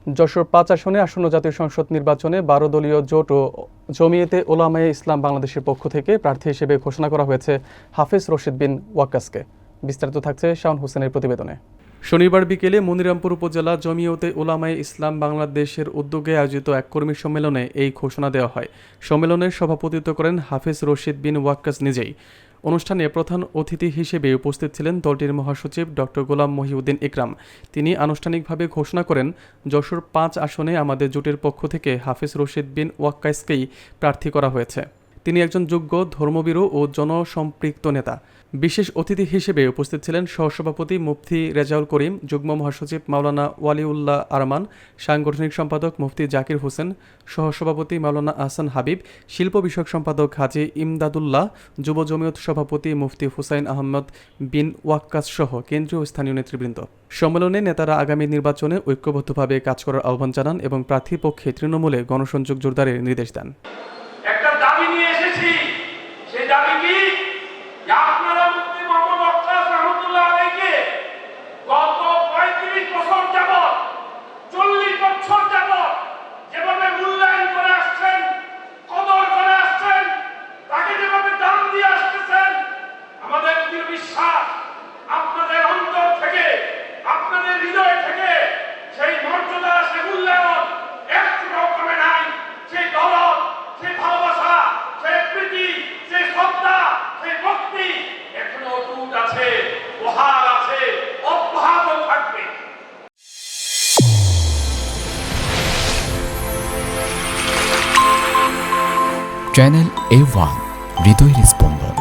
যশোর ৫ আসনে আসন্ন জাতীয় সংসদ নির্বাচনে ১২ দলীয় জোট ও জমিয়তে ওলামায়ে ইসলাম বাংলাদেশের পক্ষ থেকে প্রার্থী হিসেবে ঘোষণা করা হয়েছে হাফেজ রশিদ বিন ওয়াক্কাসকে। বিস্তারিত থাকছে শাওন হোসেনের প্রতিবেদনে। শনিবার বিকেলে মনিরামপুর উপজেলা জমিয়তে ওলামায়ে ইসলাম বাংলাদেশের উদ্যোগে আয়োজিত এক কর্মী সম্মেলনে এই ঘোষণা দেওয়া হয়। সম্মেলনের সভাপতিত্ব করেন হাফেজ রশিদ বিন ওয়াক্কাস নিজেই। অনুষ্ঠানে প্রধান অতিথি হিসেবে উপস্থিত ছিলেন দলটির মহাসচিব ডক্টর গোলাম মহিউদ্দিন ইকরাম। তিনি আনুষ্ঠানিকভাবে ঘোষণা করেন, যশোর ৫ আসনে আমাদের জোটের পক্ষ থেকে হাফেজ রশিদ বিন ওয়াক্কাসকেই প্রার্থী করা হয়েছে। তিনি একজন যোগ্য ধর্মভীরু ও জনসম্পৃক্ত নেতা। বিশেষ অতিথি হিসেবে উপস্থিত ছিলেন সহসভাপতি মুফতি রেজাউল করিম, যুগ্ম মহাসচিব মাওলানা ওয়ালিউল্লাহ আরমান, সাংগঠনিক সম্পাদক মুফতি জাকির হোসেন, সহসভাপতি মাওলানা আহসান হাবিব, শিল্প বিষয়ক সম্পাদক হাজি ইমদাদুল্লাহ, যুব জমিয়ত সভাপতি মুফতি হুসাইন আহমদ বিন ওয়াক্কাস সহ কেন্দ্রীয় ও স্থানীয় নেতৃবৃন্দ। সম্মেলনে নেতারা আগামী নির্বাচনে ঐক্যবদ্ধভাবে কাজ করার আহ্বান জানান এবং প্রার্থীর পক্ষে তৃণমূলে গণসংযোগ জোরদারের নির্দেশ দেন। একটা দাবি নিয়ে এসেছি, সেই দাবি কি? আপনারা মুফতি মোহাম্মদ ওয়াক্কাস রাহমাতুল্লাহ আলাইহিকে গত ৩৫ বছর যাবত, ৪০ বছর যাবত যেভাবে মূল্যায়ন করে আসছেন, কদর করে আসছেন, তাকে যেভাবে দাম দিয়ে আসতেছেন, আমাদের দৃঢ় বিশ্বাস আপনাদের অন্তর থেকে, আপনাদের হৃদয় থেকে সেই মর্যাদা, সেই মূল্যায়ন একটুও কমে নাই। সেই দরদ, সেই ভালোবাসা, সেই প্রীতি, সেই শ্রদ্ধা, সেই ভক্তি এখনো অটুট আছে, বহাল আছে, অব্যাহত থাকবে। চ্যানেল A1 হৃদয়ের স্পন্দন।